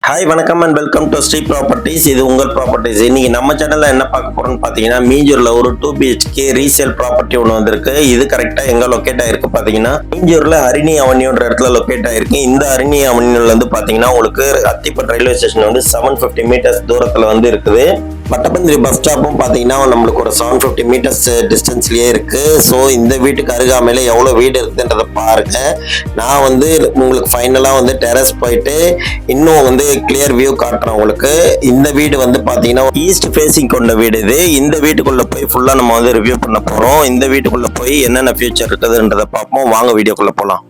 Hi வணக்கம் and welcome to Sri properties. இது உங்கள் ப்ராப்பர்ட்டிஸ். இன்னைக்கு நம்ம சேனல்ல என்ன பார்க்க போறோம்னு பார்த்தீங்கன்னா, மீஞ்சூர்ல ஒரு 2 BHK ரீசேல் ப்ராப்பர்ட்டி ஒன்று வந்திருக்கு. இது கரெக்டா எங்க லொக்கேட் ஆயிருக்கு பார்த்தீங்கன்னா, மீஞ்சூர்ல ஹரிணி அவென்யூன்ற இடத்துல லொக்கேட் ஆயிருக்கு. இந்த ஹரிணி அவென்யூல வந்து பார்த்தீங்கன்னா உங்களுக்கு அத்திப்பட் ரயில்வே ஸ்டேஷன் வந்து 750 மீட்டர்ஸ் தூரத்துல வந்து இருக்குது. மட்டப்பந்திரி பஸ் ஸ்டாப்பும் பார்த்தீங்கன்னா நம்மளுக்கு ஒரு 750 மீட்டர்ஸ் டிஸ்டன்ஸ்லயே இருக்கு. ஸோ இந்த வீட்டுக்கு அருகாமையில எவ்வளோ வீடு இருக்குன்றதை பாருங்க. நான் வந்து உங்களுக்கு ஃபைனலாக வந்து டெரஸ் போயிட்டு இன்னும் வந்து கிளியர் வியூ காட்டுறேன் உங்களுக்கு. இந்த வீடு வந்து பார்த்தீங்கன்னா ஈஸ்ட் ஃபேஸிங் கொண்ட வீடு இது. இந்த வீட்டுக்குள்ள போய் ஃபுல்லாக நம்ம வந்து ரிவ்யூ பண்ண போகிறோம். இந்த வீட்டுக்குள்ள போய் என்னென்ன ஃபியூச்சர் இருக்குதுன்றதை பார்ப்போம். வாங்க வீடியோக்குள்ள போகலாம்.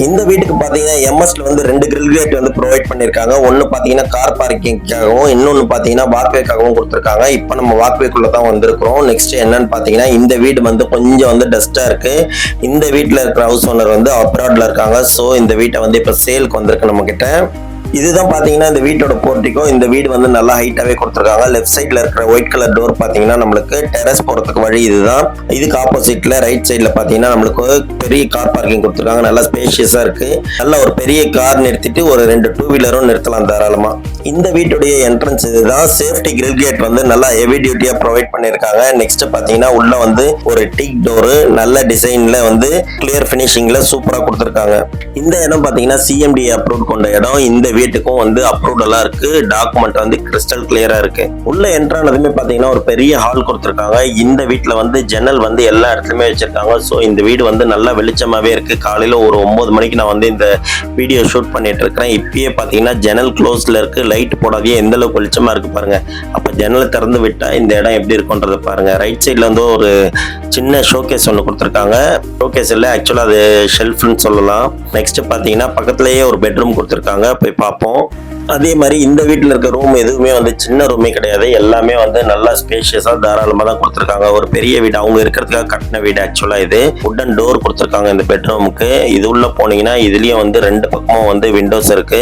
இந்த வீட்டுக்கு பார்த்தீங்கன்னா எம்எஸ்ல வந்து 2 கிரில் கேட் வந்து ப்ரொவைட் பண்ணியிருக்காங்க. ஒன்று பார்த்தீங்கன்னா கார் பார்க்கிங்காகவும், இன்னொன்று பார்த்தீங்கன்னா வாக்வேக்காகவும் கொடுத்துருக்காங்க. இப்போ நம்ம வாக்வேக்குள்ள தான் வந்திருக்கிறோம். நெக்ஸ்ட் என்னன்னு பார்த்தீங்கன்னா, இந்த வீடு வந்து கொஞ்சம் வந்து டஸ்டா இருக்கு. இந்த வீட்டில் இருக்கிற ஹவுஸ் ஓனர் வந்து அப்ராட்ல இருக்காங்க. ஸோ இந்த வீட்டை வந்து இப்போ சேலுக்கு வந்திருக்கு நம்ம கிட்ட. இதுதான் பாத்தீங்கன்னா இந்த வீட்டோட போர்ட்டிகோ. இந்த வீடு வந்து நல்லா ஹைட்டாவே கொடுத்துருக்காங்க. லெஃப்ட் சைட்ல இருக்கிற ஒயிட் கலர் டோர் பாத்தீங்கன்னா நம்மளுக்கு டெரஸ் போறதுக்கு வழி இதுதான். இதுக்கு ஆப்போசிட்ல ரைட் சைட்ல பாத்தீங்கன்னா நம்மளுக்கு பெரிய கார் பார்க்கிங் கொடுத்துருக்காங்க. நல்லா ஸ்பேஷியஸா இருக்கு. நல்ல ஒரு பெரிய கார் நிறுத்திட்டு ஒரு 2 2 வீலரும் நிறுத்தலாம் தாராளமா. இந்த வீட்டுடைய என்ட்ரன்ஸ் இதுதான். சேஃப்டி கிரில் கேட் வந்து நல்லா ஹெவி டியூட்டியா ப்ரொவைட் பண்ணிருக்காங்க. நெக்ஸ்ட் பாத்தீங்கன்னா உள்ள வந்து ஒரு டீக் டோர் நல்ல டிசைன்ல வந்து கிளியர் பினிஷிங்ல சூப்பரா கொடுத்துருக்காங்க. இந்த இடம் பாத்தீங்கன்னா சிஎம்டி அப்ரூவ் கொண்ட இடம். இந்த வீட்டுக்கும் வந்து அப்ரூவ்டலா இருக்கு. டாக்குமெண்ட் வந்து கிறிஸ்டல் கிளியரா இருக்கு. உள்ள என்ட்ரானதுமே பாத்தீங்கன்னா ஒரு பெரிய ஹால் கொடுத்துருக்காங்க. இந்த வீட்டுல வந்து ஜன்னல் வந்து எல்லா இடத்துலயுமே வச்சிருக்காங்க. ஸோ இந்த வீடு வந்து நல்லா வெளிச்சமாவே இருக்கு. காலையில ஒரு 9 மணிக்கு நான் வந்து இந்த வீடியோ ஷூட் பண்ணிட்டு இருக்கிறேன். இப்பயே பாத்தீங்கன்னா ஜன்னல் க்ளோஸ்ல இருக்கு. லைட் போடாதே எந்த அளவுக்கு வெளிச்சமா இருக்கு பாருங்க. அப்ப ஜன்னலை திறந்து விட்டா இந்த இடம் எப்படி இருக்கும்ன்றத பாருங்க. ரைட் சைட்ல வந்து ஒரு சின்ன ஷோகேஸ் ஒன்று கொடுத்துருக்காங்க. ஷோகேஸ் இல்லை, ஆக்சுவலா அது ஷெல்ஃப்னு சொல்லலாம். நெக்ஸ்ட் பாத்தீங்கன்னா பக்கத்துலயே ஒரு பெட்ரூம் கொடுத்துருக்காங்க. போய் பார்ப்போம். அதே மாதிரி இந்த வீட்டில் இருக்க ரூம் எதுவுமே வந்து சின்ன ரூமே கிடையாது. எல்லாமே வந்து நல்லா ஸ்பேஷியஸா தாராளமாக தான் கொடுத்துருக்காங்க. ஒரு பெரிய வீடு அவங்க இருக்கிறதுக்காக கட்டின வீடு ஆக்சுவலா இது. வுடன் டோர் கொடுத்துருக்காங்க இந்த பெட்ரூமுக்கு. இது உள்ள போனீங்கன்னா இதுலயும் வந்து 2 பக்கமும் வந்து விண்டோஸ் இருக்கு.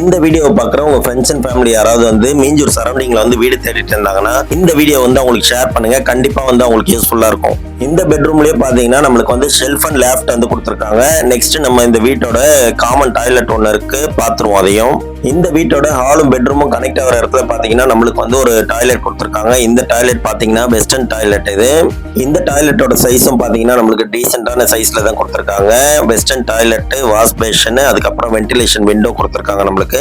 இந்த வீடியோவை பார்க்குற உங்க ஃப்ரெண்ட்ஸ் அண்ட் ஃபேமிலி யாராவது வந்து மீஞ்சூர் சரௌண்டிங்ல வந்து வீடு தேடிட்டு இருந்தாங்கன்னா இந்த வீடியோ வந்து அவங்களுக்கு ஷேர் பண்ணுங்க. கண்டிப்பா வந்து அவங்களுக்கு யூஸ்ஃபுல்லா இருக்கும். இந்த பெட்ரூம்லயே பாத்தீங்கன்னா நம்மளுக்கு வந்து ஷெல்ஃப் அண்ட் லேஃப்ட் வந்து கொடுத்துருக்காங்க. நெக்ஸ்ட் நம்ம இந்த வீட்டோட காமன் டாய்லெட் ஒன்று இருக்கு, பாத்துருவோம் அதையும். இந்த வீட்டோட ஹாலும் பெட்ரூமும் கனெக்ட் ஆகிற இடத்துல பாத்தீங்கன்னா நம்மளுக்கு வந்து ஒரு டாய்லெட் கொடுத்துருக்காங்க. இந்த டாய்லெட் பாத்தீங்கன்னா வெஸ்டர்ன் டாய்லெட் இது. இந்த டாய்லெட்டோட சைஸும் பாத்தீங்கன்னா நம்மளுக்கு டீசென்டான சைஸ்ல தான் கொடுத்துருக்காங்க. வெஸ்டர்ன் டாய்லெட், வாஷ் பேஷன், அதுக்கப்புறம் வென்டிலேஷன் விண்டோ கொடுத்துருக்காங்க. நம்மளுக்கு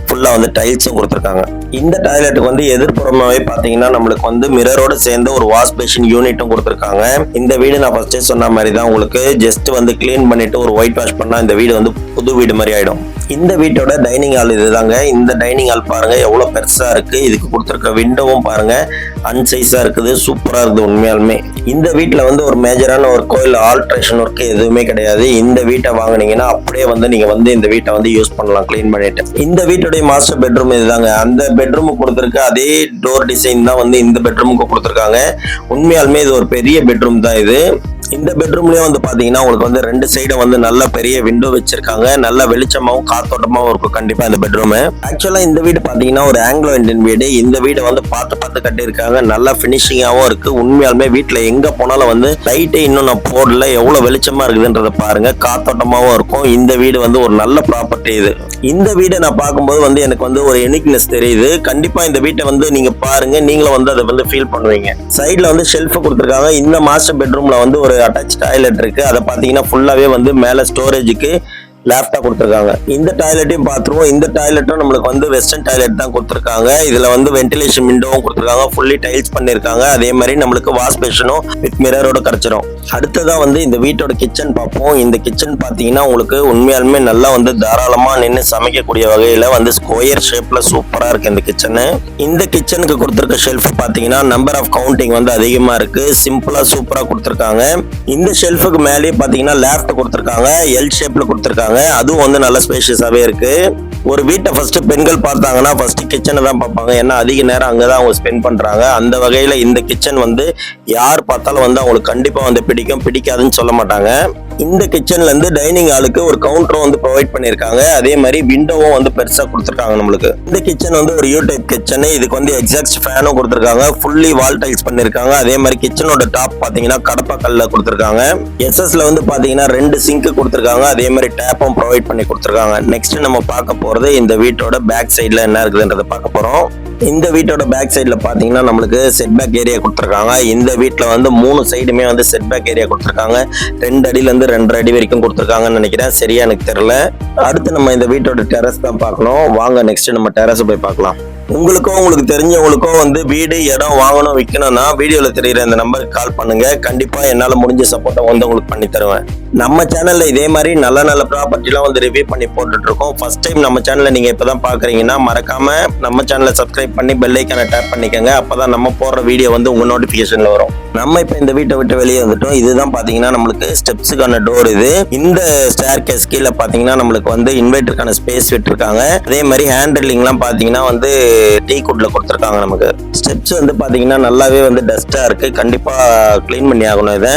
ஃபுல்லா வந்து டைல்ஸும் கொடுத்துருக்காங்க. இந்த டாய்லெட்டுக்கு வந்து எதிர்ப்புறமாவே பாத்தீங்கன்னா நம்மளுக்கு வந்து மிரரோட சேர்ந்து ஒரு வாஷ் பேஷன் யூனிட்டும் கொடுத்துருக்காங்க. இந்த வீடு நான் ஃபர்ஸ்டே சொன்ன மாதிரி தான். உங்களுக்கு ஜஸ்ட் வந்து கிளீன் பண்ணிட்டு ஒரு ஒயிட் வாஷ் பண்ணா இந்த வீடு வந்து புது வீடு மாதிரி ஆயிடும். இந்த வீட்டோட டைனிங் ஹால் இதுதாங்க. இந்த டைனிங் ஹால் பாருங்க எவ்வளவு பெருசா இருக்கு. இதுக்கு கொடுத்துருக்க விண்டோவும் பாருங்க அன்சைஸா இருக்குது. சூப்பரா இருக்குது உண்மையாலுமே. இந்த வீட்டுல வந்து ஒரு மேஜரான ஒரு கோயில் ஆல்ட்ரேஷன் ஒர்க் எதுவுமே கிடையாது. இந்த வீட்டை வாங்கினீங்கன்னா அப்படியே வந்து நீங்க வந்து இந்த வீட்டை வந்து யூஸ் பண்ணலாம் கிளீன் பண்ணிட்டு. இந்த வீட்டுடைய மாஸ்டர் பெட்ரூம் இதுதாங்க. அந்த பெட்ரூமுக்கு கொடுத்துருக்க அதே டோர் டிசைன் தான் வந்து இந்த பெட்ரூமுக்கு கொடுத்துருக்காங்க. உண்மையாலுமே இது ஒரு பெரிய பெட்ரூம் தான் இது. இந்த பெட்ரூம்லயே வந்து பாத்தீங்கன்னா உங்களுக்கு வந்து 2 சைடும் வந்து நல்ல பெரிய விண்டோ வச்சிருக்காங்க. நல்ல வெளிச்சமாவும் காத்தோட்டமாவும் இருக்கும் கண்டிப்பா இந்த பெட்ரூம். ஆக்சுவலா இந்த வீடு பாத்தீங்கன்னா ஒரு ஆங்கிலோ இந்தியன் வீடு. இந்த வீடு வந்து பார்த்து கட்டியிருக்காங்க. நல்ல பினிஷிங்காவும் இருக்கு. உண்மையாலுமே வீட்டுல எங்க போனாலும் வந்து லைட்டே இன்னும் நான் போடல. எவ்வளவு வெளிச்சமா இருக்குதுன்றத பாருங்க. காத்தோட்டமாவும் இருக்கும். இந்த வீடு வந்து ஒரு நல்ல ப்ராப்பர்ட்டி இது. இந்த வீடை நான் பார்க்கும்போது வந்து எனக்கு வந்து ஒரு யூனிக்னஸ் தெரியுது. கண்டிப்பா இந்த வீட்டை வந்து நீங்க பாருங்க, நீங்களும் வந்து அதை வந்து ஃபீல் பண்ணுவீங்க. சைட்ல வந்து ஷெல்ஃப் கொடுத்துருக்காங்க. இந்த மாஸ்டர் பெட்ரூம்ல வந்து ஒரு அட்டாச் டாய்லெட் இருக்கு. அதை பாத்தீங்கன்னா ஃபுல்லாவே வந்து மேல ஸ்டோரேஜுக்கு லேப்டாப் கொடுத்துருக்காங்க. இந்த டாய்லெட்டையும் பாத்துருவோம். இந்த டாய்லெட்டும் நம்மளுக்கு வந்து வெஸ்டர்ன் டாய்லெட் தான் கொடுத்துருக்காங்க. இதுல வந்து வென்டிலேஷன் விண்டோவும் கொடுத்துருக்காங்க. ஃபுல்லி டைல்ஸ் பண்ணிருக்காங்க. அதே மாதிரி நம்மளுக்கு வாஷ் பேஷனும் வித் மிரரோட கிடைச்சிரும். அடுத்ததா வந்து இந்த வீட்டோட கிச்சன் பார்ப்போம். இந்த கிச்சன் பாத்தீங்கன்னா உங்களுக்கு உண்மையாலுமே நல்லா வந்து தாராளமா நின்று சமைக்கக்கூடிய வகையில வந்து ஸ்கொயர் ஷேப்ல சூப்பரா இருக்கு இந்த கிச்சனு. இந்த கிச்சனுக்கு கொடுத்துருக்க ஷெல்ஃப் பாத்தீங்கன்னா நம்பர் ஆஃப் கவுண்டிங் வந்து அதிகமா இருக்கு. சிம்பிளா சூப்பரா கொடுத்துருக்காங்க. இந்த ஷெல்ஃபுக்கு மேலேயே பாத்தீங்கன்னா லேஃப்ட் கொடுத்துருக்காங்க. எல் ஷேப்ல கொடுத்துருக்காங்க. அதுவும் வந்து நல்ல ஸ்பேஷியஸாவே இருக்கு. ஒரு வீட்டை ஃபர்ஸ்ட் பெண்கள் பார்த்தாங்கன்னா ஃபர்ஸ்ட் கிச்சனை தான் பார்ப்பாங்க. ஏன்னா அதிக நேரம் அங்கதான் அவங்க ஸ்பெண்ட் பண்றாங்க. அந்த வகையில இந்த கிச்சன் வந்து யார் பார்த்தாலும் வந்து அவங்களுக்கு கண்டிப்பா வந்து பிடிக்கும், பிடிக்காதுன்னு சொல்ல மாட்டாங்க. இந்த கிச்சன்ல இருந்து டைனிங் ஹாலுக்கு ஒரு கவுண்டரும் வந்து ப்ரொவைட் பண்ணிருக்காங்க. அதே மாதிரி விண்டோவும் வந்து பெருசா கொடுத்திருக்காங்க நம்மளுக்கு. இந்த கிச்சன் வந்து ஒரு யூ டைப் கிச்சன். இதுக்கு வந்து எக்ஸாஸ்ட் ஃபேனும் கொடுத்திருக்காங்க. ஃபுல்லி வால் டைல்ஸ் பண்ணிருக்காங்க. அதே மாதிரி கிச்சனோட டாப் பாத்தீங்கன்னா கடப்பா கல்ல கொடுத்திருக்காங்க. எஸ்எஸ்ல வந்து பாத்தீங்கன்னா 2 சிங்க் கொடுத்திருக்காங்க. அதே மாதிரி டேப்பும் ப்ரொவைட் பண்ணி கொடுத்திருக்காங்க. நெக்ஸ்ட் நம்ம பார்க்க போறது இந்த வீட்டோட பேக் சைடுல என்ன இருக்குதுன்றத பார்க்க போறோம். இந்த வீட்டோட பேக் சைடுல பாத்தீங்கன்னா நம்மளுக்கு செட் பேக் ஏரியா கொடுத்திருக்காங்க. இந்த வீட்ல வந்து 3 சைடுமே வந்து செட் பேக் ஏரியா கொடுத்திருக்காங்க. 2 அடியில இருந்து 2.5 அடி வரைக்கும் கொடுத்திருக்காங்கன்னு நினைக்கிறேன். சரியா எனக்கு தெரியல. அடுத்து நம்ம இந்த வீட்டோட டெரஸ் தான் பார்க்கணும். வாங்க நெக்ஸ்ட் நம்ம டெரஸ் போய் பார்க்கலாம். உங்களுக்கு தெரிஞ்சவங்களுக்கோ வந்து வீடு இடம் வாங்கணும் விற்கணும்னா வீடியோல தெரியுற இந்த நம்பருக்கு கால் பண்ணுங்க. கண்டிப்பா என்னால முடிஞ்ச சப்போர்ட்டை வந்து உங்களுக்கு பண்ணி தருவேன். நம்ம சேனல்ல இதே மாதிரி நல்ல ப்ராப்பர்ட்டிலாம் வந்து ரிவ்யூ பண்ணி போட்டுட்டு இருக்கோம். ஃபர்ஸ்ட் டைம் நம்ம சேனலை நீங்க இப்பதான் பாக்குறீங்கன்னா மறக்காம நம்ம சேனலை சப்ஸ்கிரைப் பண்ணி பெல் ஐக்கானை டேப் பண்ணிக்கோங்க. அப்பதான் நம்ம போடுற வீடியோ வந்து உங்க நோட்டிபிகேஷன்ல வரும். நம்ம இப்ப இந்த வீட்டை விட்டு வெளியே வந்துட்டோம். இதுதான் பாத்தீங்கன்னா நம்மளுக்கு ஸ்டெப்ஸுக்கான டோர். இது இந்த ஸ்டேர் கேஸ் கீழே பாத்தீங்கன்னா நம்மளுக்கு வந்து இன்வெர்டருக்கான ஸ்பேஸ் விட்டுருக்காங்க. அதே மாதிரி ஹேண்ட் ரில்லிங்லாம் பாத்தீங்கன்னா வந்து டீ குட்ல கொடுத்துருக்காங்க. நமக்கு ஸ்டெப்ஸ் வந்து பாத்தீங்கன்னா நல்லாவே வந்து டஸ்டா இருக்கு. கண்டிப்பா கிளீன் பண்ணி ஆகணும். இதை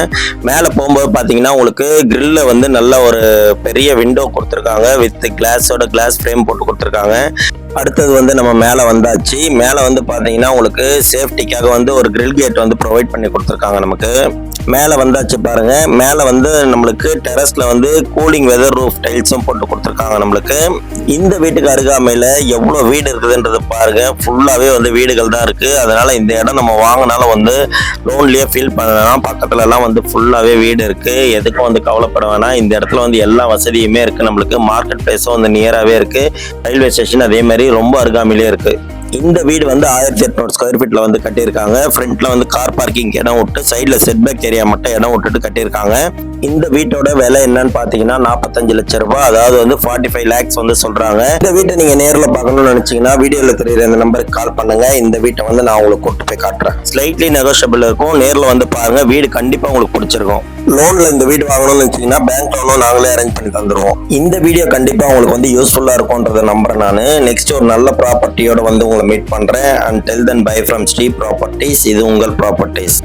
மேல போகும்போது பாத்தீங்கன்னா உங்களுக்கு கிரில்ல வந்து நல்ல ஒரு பெரிய விண்டோ கொடுத்துருக்காங்க. வித் கிளாஸோட கிளாஸ் ஃப்ரேம் போட்டு கொடுத்துருக்காங்க. அடுத்தது வந்து நம்ம மேலே வந்தாச்சு. மேலே வந்து பார்த்தீங்கன்னா உங்களுக்கு சேஃப்டிக்காக வந்து ஒரு கிரில் கேட் வந்து ப்ரொவைட் பண்ணி கொடுத்துருக்காங்க. நமக்கு மேலே வந்தாச்சு பாருங்க. மேலே வந்து நம்மளுக்கு டெரஸ்ல வந்து கூலிங் வெதர் ரூஃப் டைல்ஸும் போட்டு கொடுத்துருக்காங்க. நம்மளுக்கு இந்த வீட்டுக்கு அருகாமையில் எவ்வளோ வீடு இருக்குதுன்றது பாருங்க. ஃபுல்லாகவே வந்து வீடுகள் தான் இருக்கு. அதனால இந்த இடம் நம்ம வாங்கினாலும் வந்து லோன்லயே ஃபீல் பண்ணலாம். பக்கத்துல எல்லாம் வந்து ஃபுல்லாகவே வீடு இருக்கு. எதுக்கும் வந்து கவலைப்பட வேணாம். இந்த இடத்துல வந்து எல்லா வசதியுமே இருக்கு. நம்மளுக்கு மார்க்கெட் பிளேஸும் வந்து நியராகவே இருக்கு. ரயில்வே ஸ்டேஷன் அதே மாதிரி ரொம்ப அருகாமையிலே இருக்கு. இந்த வீடு வந்து 1800 ஸ்கொயர் ஃபீட்ல வந்து கட்டியிருக்காங்க. ஃப்ரண்ட்ல வந்து கார் பார்க்கிங் இடம் விட்டு சைட்ல செட் பேக் ஏரியா மட்டும் இடம் விட்டுட்டு கட்டியிருக்காங்க. இந்த வீட்டோட விலை என்னன்னு பாத்தீங்கன்னா 45 லட்சம் ரூபாய், அதாவது வந்து 45 lakhs வந்து சொல்றாங்க. இந்த வீட்டை நீங்க நேர்ல பார்க்கணும்னு நினைச்சீங்கன்னா வீடியோல தெரியுற இந்த நம்பருக்கு கால் பண்ணுங்க. இந்த வீட்டை வந்து நான் உங்களுக்கு கூட்டு போய் காட்டுறேன். ஸ்லைட்லி நெகோஷியபிள் இருக்கும். நேர்ல வந்து பாருங்க. வீடு கண்டிப்பா உங்களுக்கு பிடிச்சிருக்கும். லோன்ல இந்த வீடு வாங்கணும்னு நினைச்சீங்கன்னா பேங்க் லோனும் நாங்களே அரேஞ்ச் பண்ணி தந்துருவோம். இந்த வீடியோ கண்டிப்பா உங்களுக்கு வந்து யூஸ்ஃபுல்லா இருக்கும்ன்றத நம்புறேன். நான் நெக்ஸ்ட் ஒரு நல்ல ப்ராப்பர்ட்டியோட வந்து உங்களை மீட் பண்றேன். Until then, bye from Steve Properties. இது உங்கள் ப்ராப்பர்ட்டிஸ்.